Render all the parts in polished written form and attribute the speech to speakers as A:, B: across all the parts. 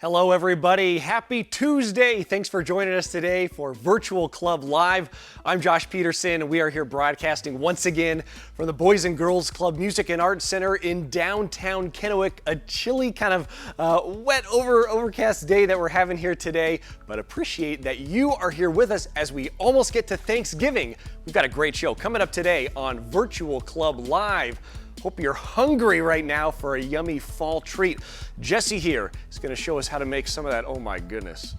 A: Hello everybody, happy Tuesday. Thanks for joining us today for Virtual Club Live. I'm Josh Peterson and we are here broadcasting once again from the Boys and Girls Club Music and Arts Center in downtown Kennewick. A chilly kind of wet overcast day that we're having here today, but appreciate that you are here with us as we almost get to Thanksgiving. We've got a great show coming up today on Virtual Club Live. Hope you're hungry right now for a yummy fall treat. Jessie here is going to show us how to make some of that, oh my goodness,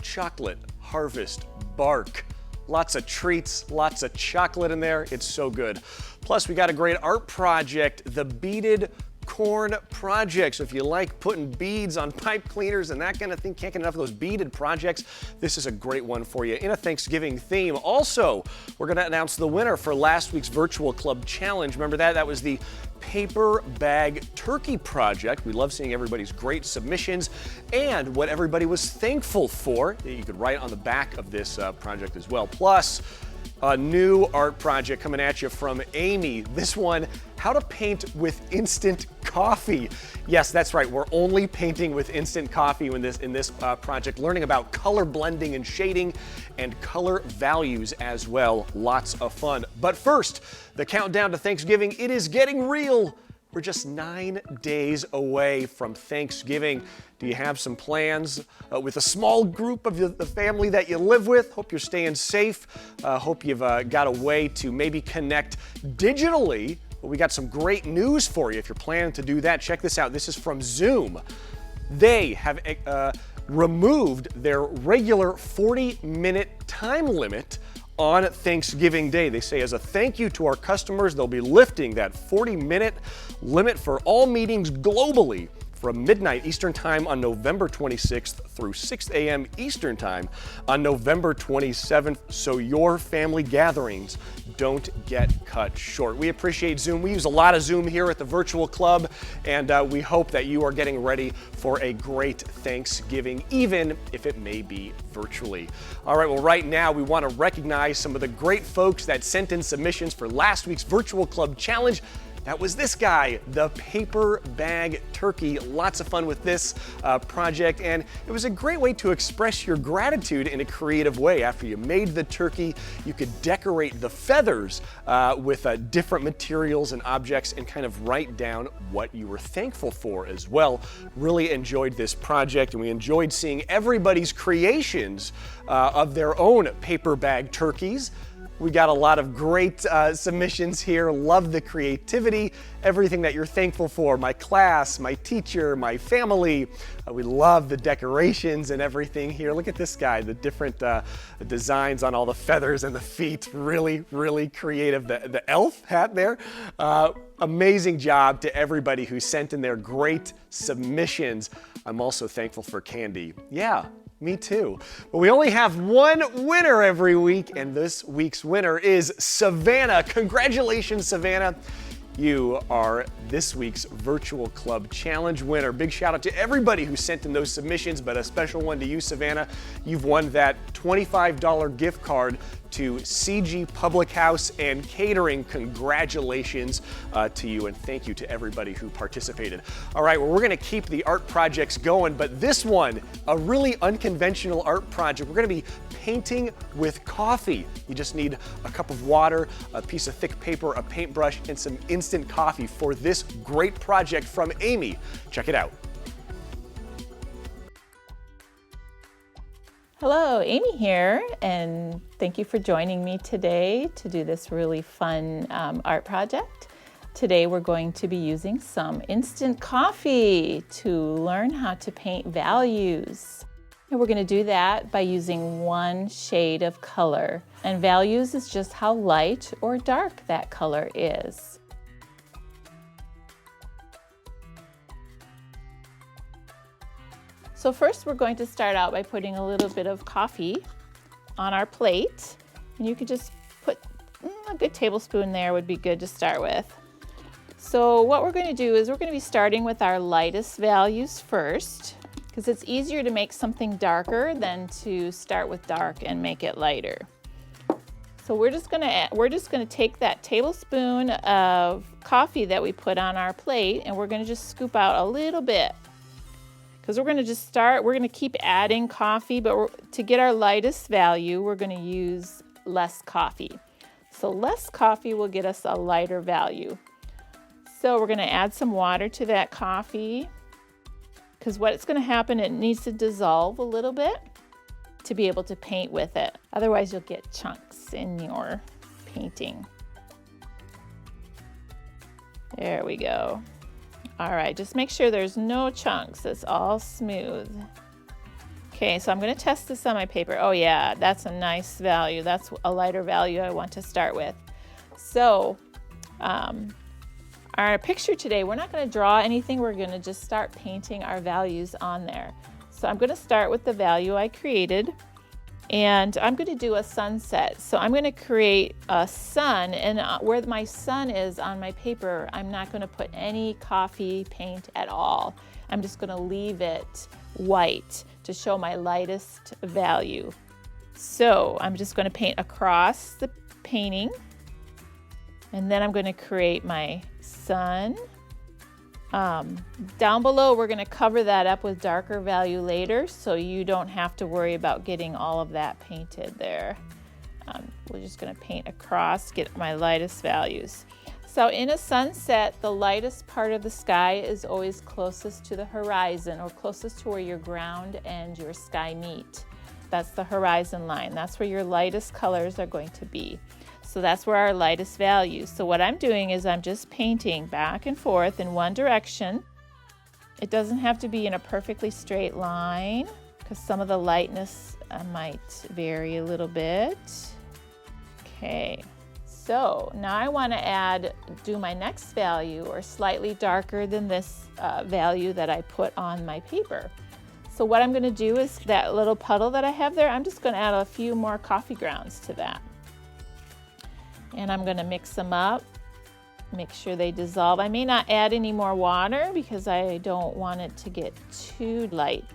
A: chocolate harvest bark. Lots of treats, lots of chocolate in there. It's so good. Plus, we got a great art project, the Beaded Corn Project. So if you like putting beads on pipe cleaners and that kind of thing, can't get enough of those beaded projects, this is a great one for you in a Thanksgiving theme. Also, we're going to announce the winner for last week's Virtual Club Challenge. Remember that? That was the paper bag turkey project. We love seeing everybody's great submissions and what everybody was thankful for. You could write on the back of this project as well. Plus, a new art project coming at you from Amy. This one, how to paint with instant coffee. Yes, that's right. We're only painting with instant coffee in this project, learning about color blending and shading and color values as well. Lots of fun. But first, the countdown to Thanksgiving. It is getting real. We're just 9 days away from Thanksgiving. Do you have some plans with a small group of the family that you live with? Hope you're staying safe. Hope you've got a way to maybe connect digitally. But we got some great news for you if you're planning to do that. Check this out. This is from Zoom. They have removed their regular 40-minute time limit on Thanksgiving Day. They say as a thank you to our customers, they'll be lifting that 40-minute limit for all meetings globally from midnight Eastern Time on November 26th through 6 a.m. Eastern Time on November 27th, so your family gatherings don't get cut short. We appreciate Zoom. We use a lot of Zoom here at the Virtual Club, and we hope that you are getting ready for a great Thanksgiving, even if it may be virtually. All right, well, right now we want to recognize some of the great folks that sent in submissions for last week's Virtual Club Challenge. That was this guy, the paper bag turkey. Lots of fun with this project, and it was a great way to express your gratitude in a creative way. After you made the turkey, you could decorate the feathers with different materials and objects and kind of write down what you were thankful for as well. Really enjoyed this project, and we enjoyed seeing everybody's creations of their own paper bag turkeys. We got a lot of great submissions here. Love the creativity, everything that you're thankful for. My class, my teacher, my family. We love the decorations and everything here. Look at this guy, the different designs on all the feathers and the feet. Really, really creative. The elf hat there. Amazing job to everybody who sent in their great submissions. I'm also thankful for candy. Yeah. Me too. But we only have one winner every week, and this week's winner is Savannah. Congratulations, Savannah. You are this week's Virtual Club Challenge winner. Big shout out to everybody who sent in those submissions, but a special one to you, Savannah. You've won that $25 gift card to CG Public House and Catering. Congratulations to you, and thank you to everybody who participated. All right, well, we're gonna keep the art projects going, but this one, a really unconventional art project. We're gonna be painting with coffee. You just need a cup of water, a piece of thick paper, a paintbrush, and some instant coffee for this great project from Amy. Check it out.
B: Hello, Amy here, and thank you for joining me today to do this really fun art project. Today we're going to be using some instant coffee to learn how to paint values. And we're going to do that by using one shade of color. And values is just how light or dark that color is. So first we're going to start out by putting a little bit of coffee on our plate. And you could just put a good tablespoon there would be good to start with. So what we're going to do is we're going to be starting with our lightest values first, because it's easier to make something darker than to start with dark and make it lighter. So we're just going to take that tablespoon of coffee that we put on our plate, and we're going to just scoop out a little bit, because we're going to just start, we're going to keep adding coffee, but to get our lightest value, we're going to use less coffee. So less coffee will get us a lighter value. So we're going to add some water to that coffee, because what's going to happen, it needs to dissolve a little bit to be able to paint with it. Otherwise you'll get chunks in your painting. There we go. All right, just make sure there's no chunks. It's all smooth. Okay, so I'm going to test this on my paper. Oh yeah, that's a nice value. That's a lighter value I want to start with. So our picture today, we're not going to draw anything. We're going to just start painting our values on there. So I'm going to start with the value I created, and I'm going to do a sunset. So I'm going to create a sun, and where my sun is on my paper, I'm not going to put any coffee paint at all. I'm just going to leave it white to show my lightest value. So I'm just going to paint across the painting, and then I'm going to create my sun. Down below, we're going to cover that up with darker value later, so you don't have to worry about getting all of that painted there. We're just going to paint across, get my lightest values. So in a sunset, the lightest part of the sky is always closest to the horizon, or closest to where your ground and your sky meet. That's the horizon line. That's where your lightest colors are going to be. So that's where our lightest value. So what I'm doing is I'm just painting back and forth in one direction. It doesn't have to be in a perfectly straight line, because some of the lightness might vary a little bit. Okay, so now I want to do my next value, or slightly darker than this value that I put on my paper. So what I'm going to do is that little puddle that I have there, I'm just going to add a few more coffee grounds to that. And I'm going to mix them up, make sure they dissolve. I may not add any more water because I don't want it to get too light.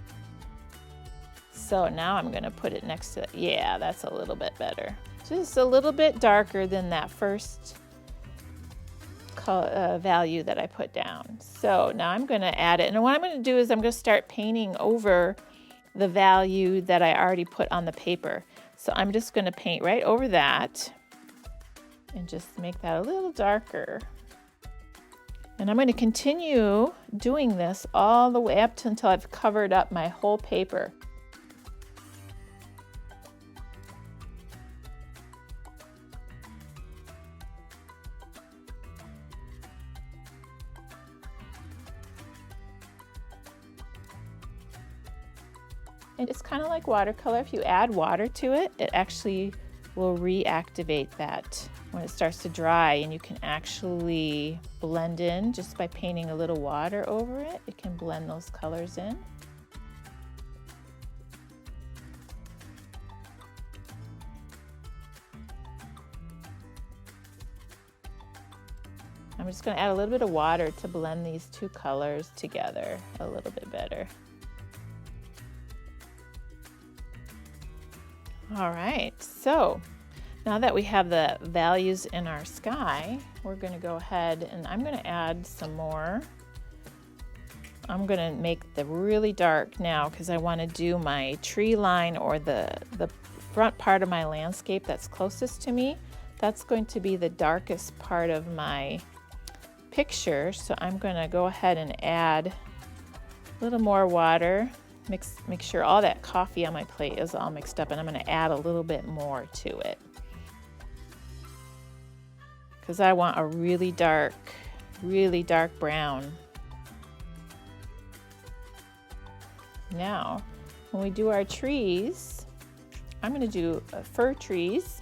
B: So now I'm going to put it next to it. Yeah, that's a little bit better. Just a little bit darker than that first value that I put down. So now I'm going to add it. And what I'm going to do is I'm going to start painting over the value that I already put on the paper. So I'm just going to paint right over that and just make that a little darker. And I'm going to continue doing this all the way up until I've covered up my whole paper. And it's kind of like watercolor. If you add water to it, it actually will reactivate that when it starts to dry, and you can actually blend in just by painting a little water over it. It can blend those colors in. I'm just going to add a little bit of water to blend these two colors together a little bit better. All right, so now that we have the values in our sky, we're going to go ahead and I'm going to add some more. I'm going to make the really dark now because I want to do my tree line, or the front part of my landscape that's closest to me. That's going to be the darkest part of my picture. So I'm going to go ahead and add a little more water. Make sure all that coffee on my plate is all mixed up, and I'm going to add a little bit more to it because I want a really dark brown. Now, when we do our trees, I'm going to do fir trees,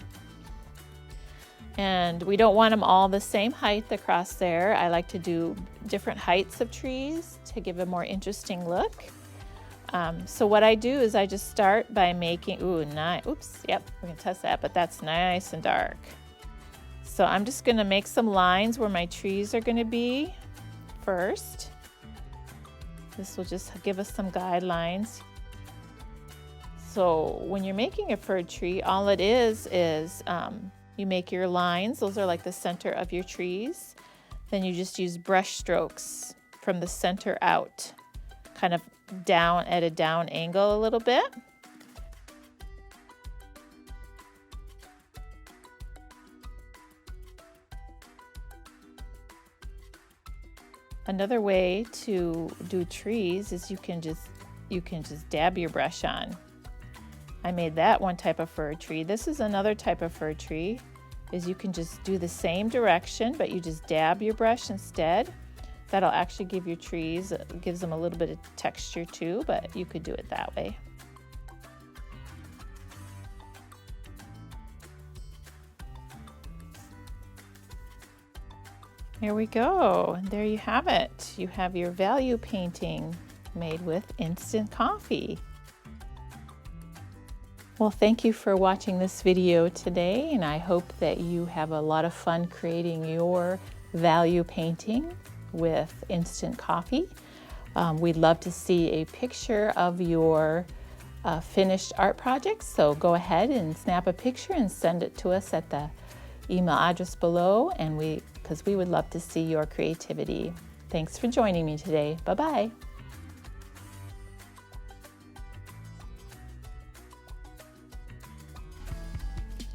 B: and we don't want them all the same height across there. I like to do different heights of trees to give a more interesting look. So what I do is I just start by making, oops, yep, we can test that, but that's nice and dark. So I'm just going to make some lines where my trees are going to be first. This will just give us some guidelines. So when you're making a fir tree, all it is you make your lines. Those are like the center of your trees. Then you just use brush strokes from the center out, kind of down at a down angle a little bit. Another way to do trees is you can just dab your brush on. I made that one type of fir tree. This is another type of fir tree, is you can just do the same direction, but you just dab your brush instead. That'll actually give your trees, gives them a little bit of texture too, but you could do it that way. There we go. There you have it. You have your value painting made with instant coffee. Well, thank you for watching this video today, and I hope that you have a lot of fun creating your value painting with instant coffee. We'd love to see a picture of your finished art project, so go ahead and snap a picture and send it to us at the email address below, and because we would love to see your creativity. Thanks for joining me today. Bye-bye.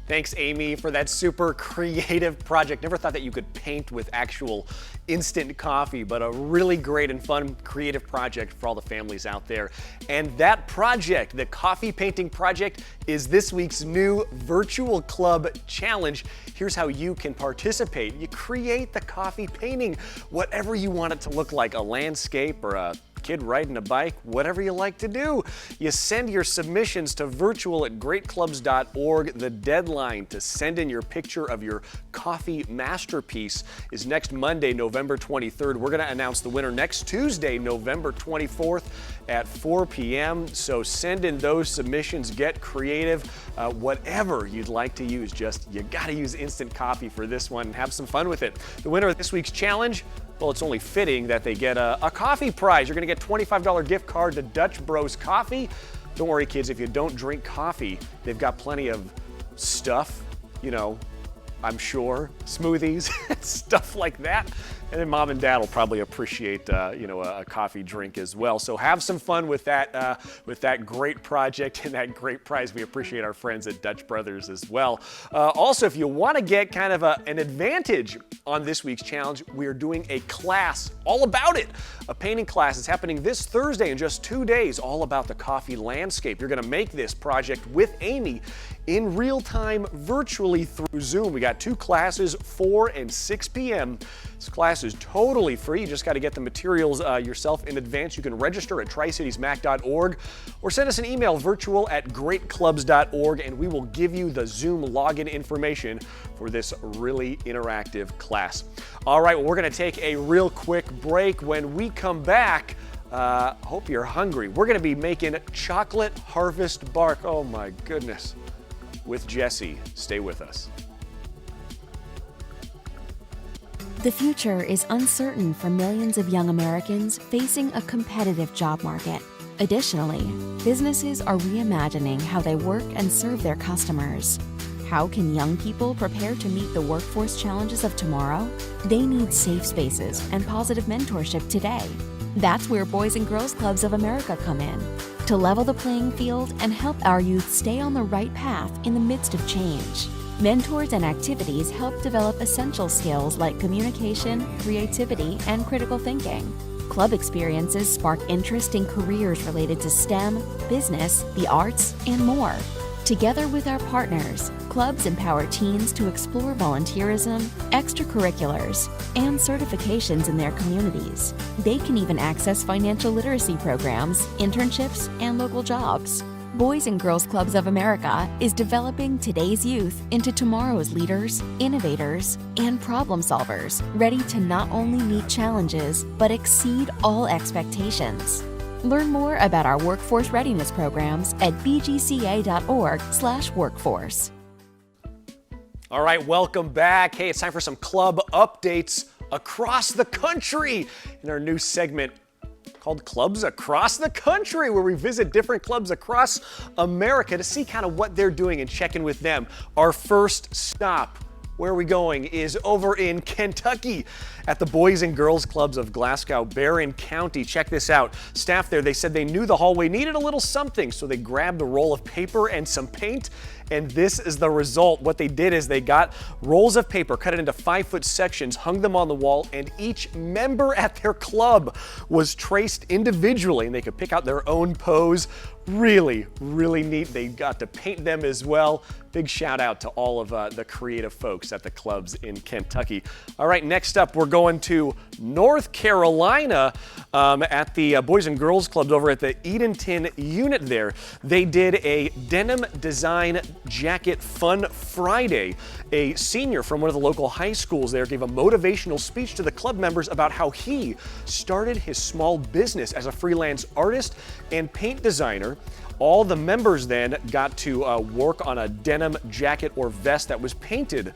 A: Thanks, Amy, for that super creative project. Never thought that you could paint with actual instant coffee, but a really great and fun creative project for all the families out there. And that project, the coffee painting project, is this week's new virtual club challenge. Here's how you can participate. You create the coffee painting, whatever you want it to look like, a landscape or a kid riding a bike, whatever you like to do. You send your submissions to virtual@greatclubs.org. The deadline to send in your picture of your coffee masterpiece is next Monday, November 23rd. We're going to announce the winner next Tuesday, November 24th at 4 p.m. So send in those submissions, get creative, whatever you'd like to use. Just, you got to use instant coffee for this one and have some fun with it. The winner of this week's challenge, well, it's only fitting that they get a coffee prize. You're going to get a $25 gift card to Dutch Bros Coffee. Don't worry, kids, if you don't drink coffee, they've got plenty of stuff, you know, I'm sure, smoothies, stuff like that. And then mom and dad will probably appreciate, a coffee drink as well. So have some fun with that great project and that great prize. We appreciate our friends at Dutch Brothers as well. Also, if you want to get kind of an advantage on this week's challenge, we are doing a class all about it. A painting class is happening this Thursday in just 2 days, all about the coffee landscape. You're going to make this project with Amy in real time virtually through Zoom. We got 2 classes, 4 and 6 p.m. This class is totally free. You just got to get the materials yourself in advance. You can register at tricitiesmac.org or send us an email, virtual@greatclubs.org, and we will give you the Zoom login information for this really interactive class. All right, well, we're going to take a real quick break. When we come back, hope you're hungry. We're going to be making chocolate harvest bark. Oh my goodness. With Jessie. Stay with us.
C: The future is uncertain for millions of young Americans facing a competitive job market. Additionally, businesses are reimagining how they work and serve their customers. How can young people prepare to meet the workforce challenges of tomorrow? They need safe spaces and positive mentorship today. That's where Boys and Girls Clubs of America come in, to level the playing field and help our youth stay on the right path in the midst of change. Mentors and activities help develop essential skills like communication, creativity, and critical thinking. Club experiences spark interest in careers related to STEM, business, the arts, and more. Together with our partners, clubs empower teens to explore volunteerism, extracurriculars, and certifications in their communities. They can even access financial literacy programs, internships, and local jobs. Boys and Girls Clubs of America is developing today's youth into tomorrow's leaders, innovators, and problem solvers, ready to not only meet challenges, but exceed all expectations. Learn more about our workforce readiness programs at bgca.org/workforce.
A: All right, welcome back. Hey, it's time for some club updates across the country in our new segment called Clubs Across the Country, where we visit different clubs across America to see kind of what they're doing and check in with them. Our first stop, where are we going, is over in Kentucky at the Boys and Girls Clubs of Glasgow, Barron County. Check this out. Staff there, they said they knew the hallway needed a little something, so they grabbed a roll of paper and some paint, and this is the result. What they did is they got rolls of paper, cut it into 5-foot sections, hung them on the wall, and each member at their club was traced individually, and they could pick out their own pose. Really, really neat. They got to paint them as well. Big shout out to all of the creative folks at the clubs in Kentucky. All right, next up, we're going to North Carolina at the Boys and Girls Clubs over at the Edenton unit there. They did a denim design jacket fun Friday. A senior from one of the local high schools there gave a motivational speech to the club members about how he started his small business as a freelance artist and paint designer. All the members then got to work on a denim jacket or vest that was painted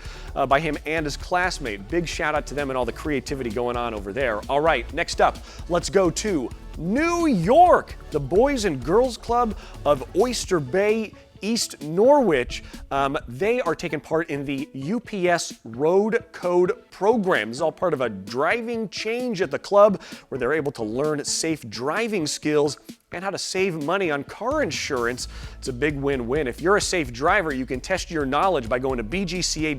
A: by him and his classmate. Big shout out to them and all the creativity going on over there. All right, next up, let's go to New York. The Boys and Girls Club of Oyster Bay, East Norwich, they are taking part in the UPS Road Code program. This is all part of a driving change at the club where they're able to learn safe driving skills and how to save money on car insurance. It's a big win-win. If you're a safe driver, you can test your knowledge by going to bgca.org/road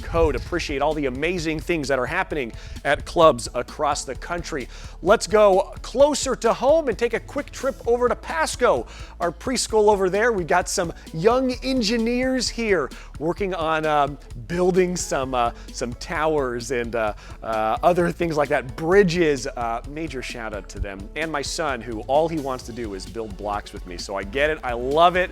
A: code. Appreciate all the amazing things that are happening at clubs across the country. Let's go closer to home and take a quick trip over to Pasco, our preschool over there. We've got some young engineers here working on building some towers and other things like that, bridges. Major shout out to them. And my son, who all he wants to do is build blocks with me. So I get it, I love it.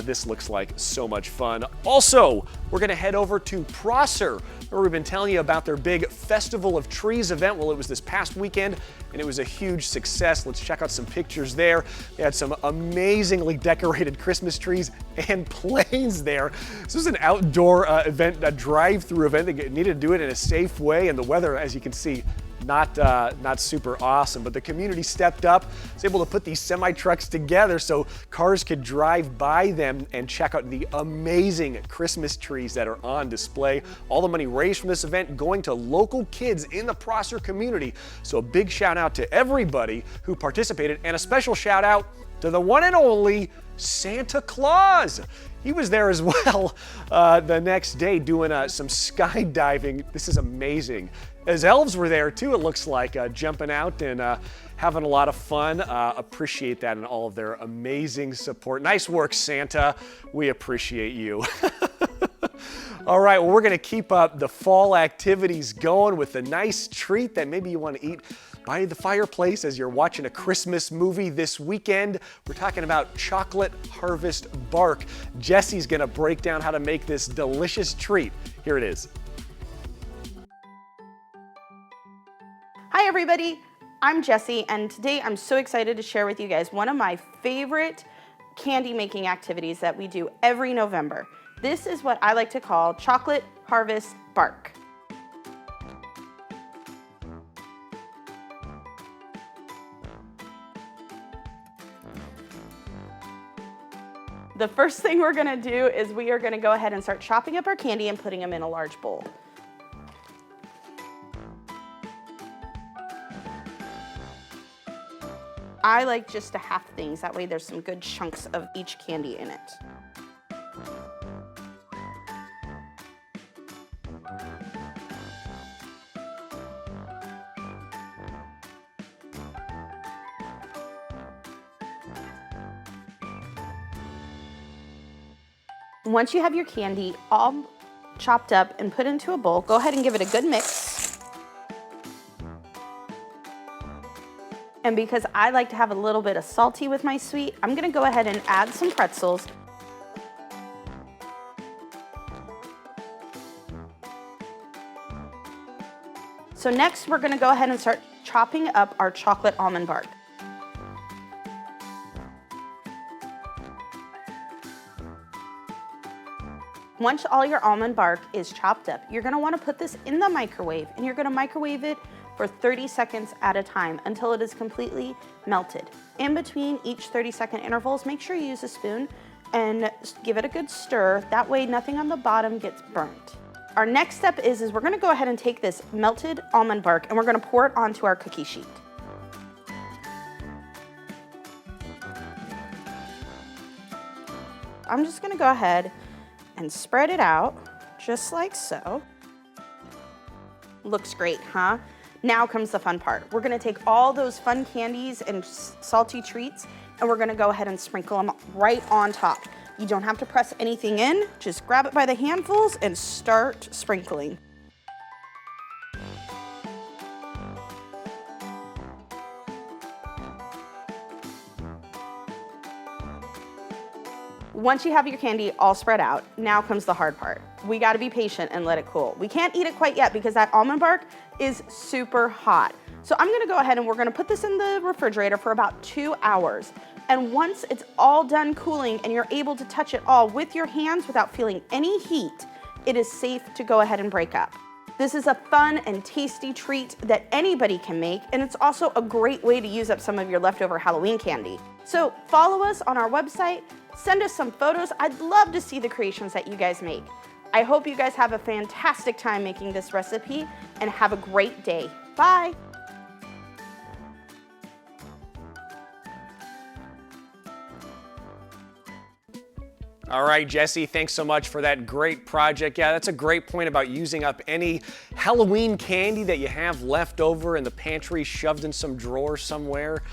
A: This looks like so much fun. Also, we're gonna head over to Prosser, where we've been telling you about their big Festival of Trees event. Well, it was this past weekend, and it was a huge success. Let's check out some pictures there. They had some amazingly decorated Christmas trees and planes there. This was an outdoor event, a drive-through event. They needed to do it in a safe way, and the weather, as you can see, not super awesome, but the community stepped up, was able to put these semi-trucks together so cars could drive by them and check out the amazing Christmas trees that are on display. All the money raised from this event going to local kids in the Prosser community. So a big shout out to everybody who participated, and a special shout out to the one and only Santa Claus. He was there as well the next day doing some skydiving. This is amazing. As elves were there too, it looks like, jumping out and having a lot of fun. Appreciate that and all of their amazing support. Nice work, Santa. We appreciate you. All right, well, we're gonna keep up the fall activities going with a nice treat that maybe you wanna eat by the fireplace as you're watching a Christmas movie this weekend. We're talking about chocolate harvest bark. Jessie's gonna break down how to make this delicious treat. Here it is.
D: Hi everybody, I'm Jessie, and today I'm so excited to share with you guys one of my favorite candy making activities that we do every November. This is what I like to call chocolate harvest bark. The first thing we're gonna do is we are gonna go ahead and start chopping up our candy and putting them in a large bowl. I like just to half things, that way there's some good chunks of each candy in it. Once you have your candy all chopped up and put into a bowl, go ahead and give it a good mix. And because I like to have a little bit of salty with my sweet, I'm gonna go ahead and add some pretzels. So next, we're gonna go ahead and start chopping up our chocolate almond bark. Once all your almond bark is chopped up, you're gonna wanna put this in the microwave, and you're gonna microwave it for 30 seconds at a time until it is completely melted. In between each 30-second intervals, make sure you use a spoon and give it a good stir. That way nothing on the bottom gets burnt. Our next step is we're gonna go ahead and take this melted almond bark and we're gonna pour it onto our cookie sheet. I'm just gonna go ahead and spread it out, just like so. Looks great, huh? Now comes the fun part. We're gonna take all those fun candies and salty treats and we're gonna go ahead and sprinkle them right on top. You don't have to press anything in, just grab it by the handfuls and start sprinkling. Once you have your candy all spread out, now comes the hard part. We gotta be patient and let it cool. We can't eat it quite yet because that almond bark is super hot. So I'm gonna go ahead and we're gonna put this in the refrigerator for about 2 hours. And once it's all done cooling and you're able to touch it all with your hands without feeling any heat, it is safe to go ahead and break up. This is a fun and tasty treat that anybody can make, and it's also a great way to use up some of your leftover Halloween candy. So follow us on our website, send us some photos. I'd love to see the creations that you guys make. I hope you guys have a fantastic time making this recipe and have a great day. Bye.
A: All right, Jessie, thanks so much for that great project. Yeah, that's a great point about using up any Halloween candy that you have left over in the pantry, shoved in some drawer somewhere.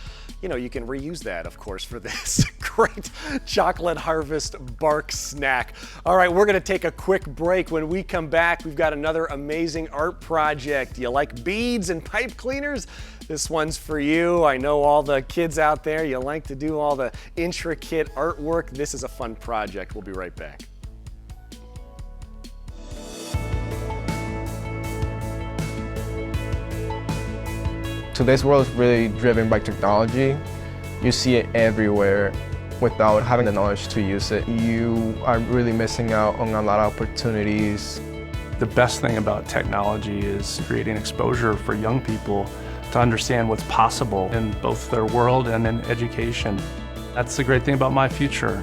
A: You know, you can reuse that, of course, for this great chocolate harvest bark snack. All right, we're gonna take a quick break. When we come back, we've got another amazing art project. You like beads and pipe cleaners? This one's for you. I know all the kids out there, you like to do all the intricate artwork. This is a fun project. We'll be right back.
E: Today's world is really driven by technology. You see it everywhere. Without having the knowledge to use it, you are really missing out on a lot of opportunities.
F: The best thing about technology is creating exposure for young people to understand what's possible in both their world and in education. That's the great thing about my future.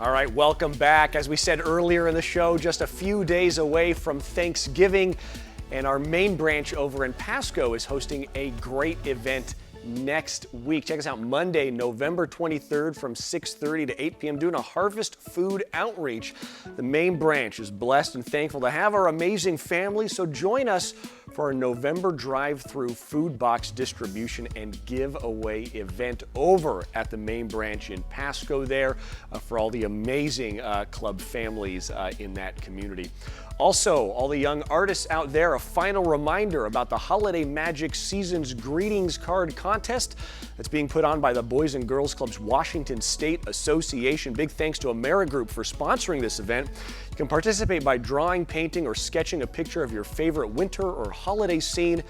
A: All right, welcome back. As we said earlier in the show, just a few days away from Thanksgiving, and our main branch over in Pasco is hosting a great event next week. Check us out Monday, November 23rd from 6:30 to 8 p.m. doing a harvest food outreach. The main branch is blessed and thankful to have our amazing family, so join us for our November drive-through food box distribution and giveaway event over at the main branch in Pasco there for all the amazing club families in that community. Also, all the young artists out there, a final reminder about the Holiday Magic Season's Greetings Card Contest that's being put on by the Boys and Girls Clubs Washington State Association. Big thanks to AmeriGroup for sponsoring this event. You can participate by drawing, painting, or sketching a picture of your favorite winter or holiday scene,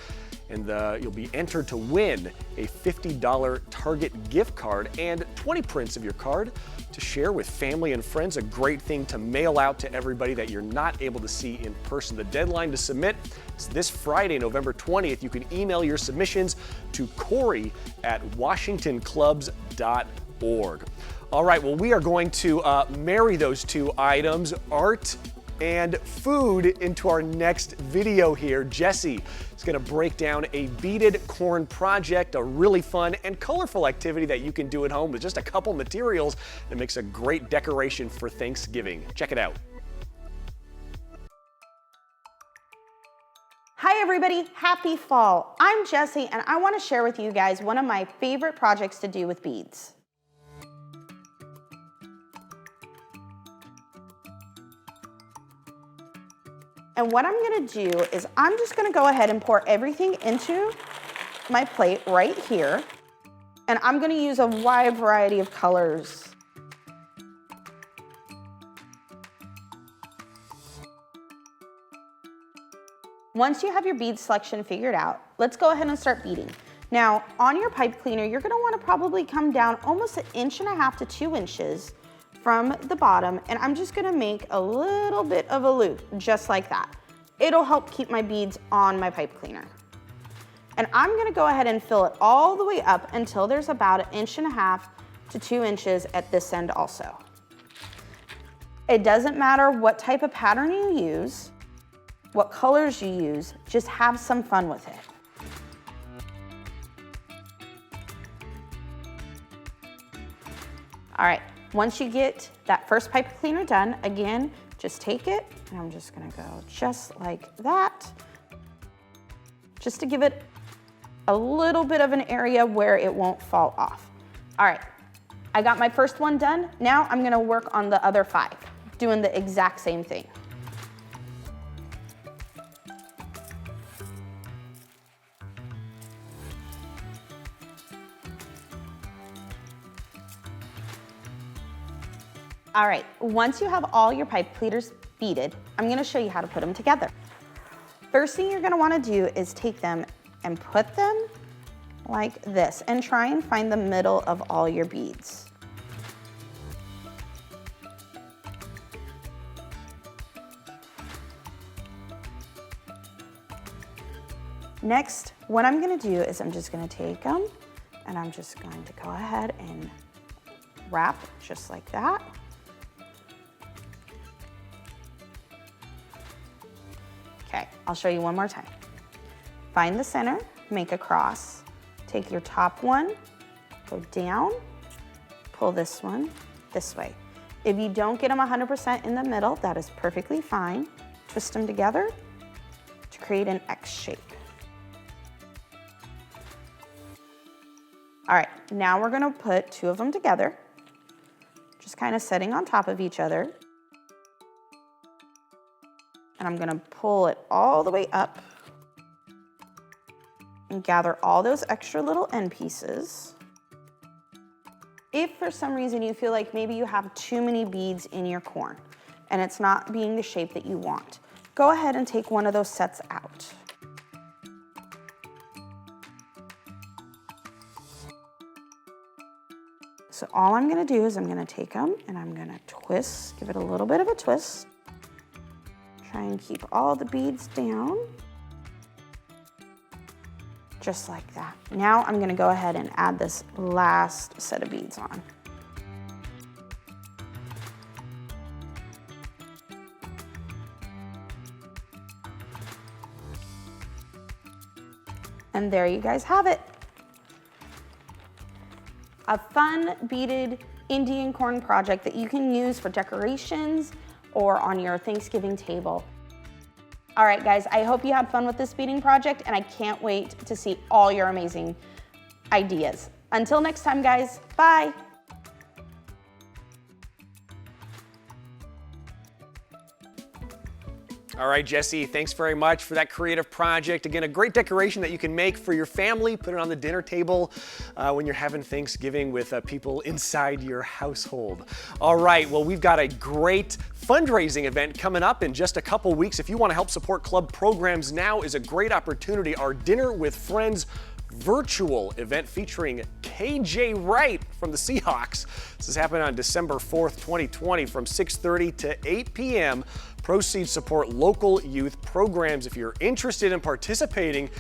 A: and you'll be entered to win a $50 Target gift card and 20 prints of your card to share with family and friends. A great thing to mail out to everybody that you're not able to see in person. The deadline to submit is this Friday, November 20th. You can email your submissions to Corey@WashingtonClubs.org. All right, well, we are going to marry those two items, art and food, into our next video here. Jessie is going to break down a beaded corn project, a really fun and colorful activity that you can do at home with just a couple materials that makes a great decoration for Thanksgiving. Check it out.
D: Hi everybody, happy fall. I'm Jessie and I want to share with you guys one of my favorite projects to do with beads. And what I'm gonna do is I'm just gonna go ahead and pour everything into my plate right here. And I'm gonna use a wide variety of colors. Once you have your bead selection figured out, let's go ahead and start beading. Now, on your pipe cleaner, you're gonna wanna probably come down almost 1.5 to 2 inches from the bottom, and I'm just gonna make a little bit of a loop, just like that. It'll help keep my beads on my pipe cleaner. And I'm gonna go ahead and fill it all the way up until there's about 1.5 to 2 inches at this end also. It doesn't matter what type of pattern you use, what colors you use, just have some fun with it. All right, once you get that first pipe cleaner done, again, just take it, and I'm just gonna go just like that, just to give it a little bit of an area where it won't fall off. All right, I got my first one done. Now I'm gonna work on the other 5, doing the exact same thing. All right, once you have all your pipe cleaners beaded, I'm gonna show you how to put them together. First thing you're gonna wanna do is take them and put them like this and try and find the middle of all your beads. Next, what I'm gonna do is I'm just gonna take them and I'm just going to go ahead and wrap just like that. Okay, I'll show you one more time. Find the center, make a cross, take your top one, go down, pull this one this way. If you don't get them 100% in the middle, that is perfectly fine. Twist them together to create an X shape. All right, now we're gonna put 2 of them together, just kind of setting on top of each other. And I'm gonna pull it all the way up and gather all those extra little end pieces. If for some reason you feel like maybe you have too many beads in your corn and it's not being the shape that you want, go ahead and take one of those sets out. So all I'm gonna do is I'm gonna take them and I'm gonna twist, give it a little bit of a twist. Try and keep all the beads down. Just like that. Now I'm gonna go ahead and add this last set of beads on. And there you guys have it. A fun beaded Indian corn project that you can use for decorations or on your Thanksgiving table. All right, guys, I hope you had fun with this beading project, and I can't wait to see all your amazing ideas. Until next time, guys, bye.
A: All right, Jessie, thanks very much for that creative project. Again, a great decoration that you can make for your family, put it on the dinner table when you're having Thanksgiving with people inside your household. All right, well, we've got a great fundraising event coming up in just a couple weeks. If you want to help support club programs, now is a great opportunity. Our Dinner with Friends virtual event featuring KJ Wright from the Seahawks. This is happening on December 4th, 2020 from 6:30 to 8 p.m. Proceeds support local youth programs. If you're interested in participating,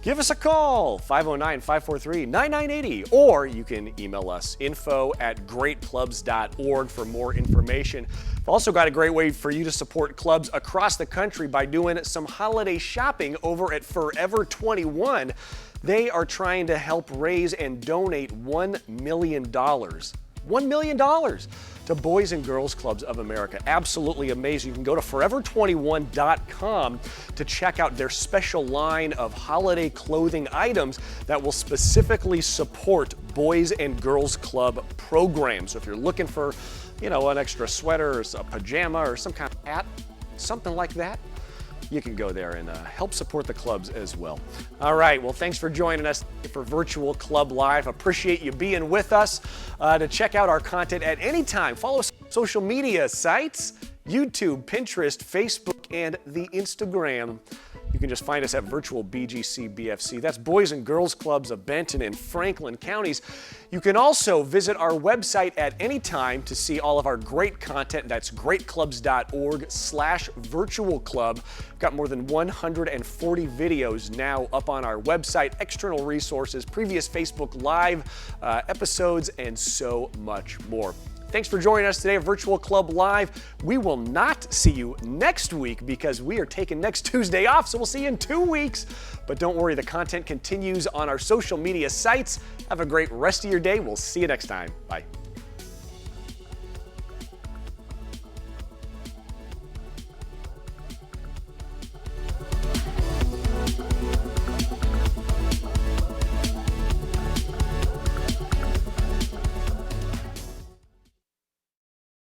A: give us a call, 509-543-9980, or you can email us, info@greatclubs.org for more information. We've also got a great way for you to support clubs across the country by doing some holiday shopping over at Forever 21. They are trying to help raise and donate $1 million. $1 million to Boys and Girls Clubs of America. Absolutely amazing. You can go to forever21.com to check out their special line of holiday clothing items that will specifically support Boys and Girls Club programs. So if you're looking for, you know, an extra sweater or a pajama or some kind of hat, something like that, you can go there and help support the clubs as well. All right, well, thanks for joining us for Virtual Club Live. Appreciate you being with us. To check out our content at any time, follow us on social media sites, YouTube, Pinterest, Facebook, and the Instagram. You can can just find us at Virtual BGCBFC. That's Boys and Girls Clubs of Benton and Franklin counties. You can also visit our website at any time to see all of our great content. That's greatclubs.org/virtualclub. We've got more than 140 videos now up on our website, external resources, previous Facebook Live episodes, and so much more. Thanks for joining us today at Virtual Club Live. We will not see you next week because we are taking next Tuesday off, so we'll see you in 2 weeks. But don't worry, the content continues on our social media sites. Have a great rest of your day. We'll see you next time. Bye.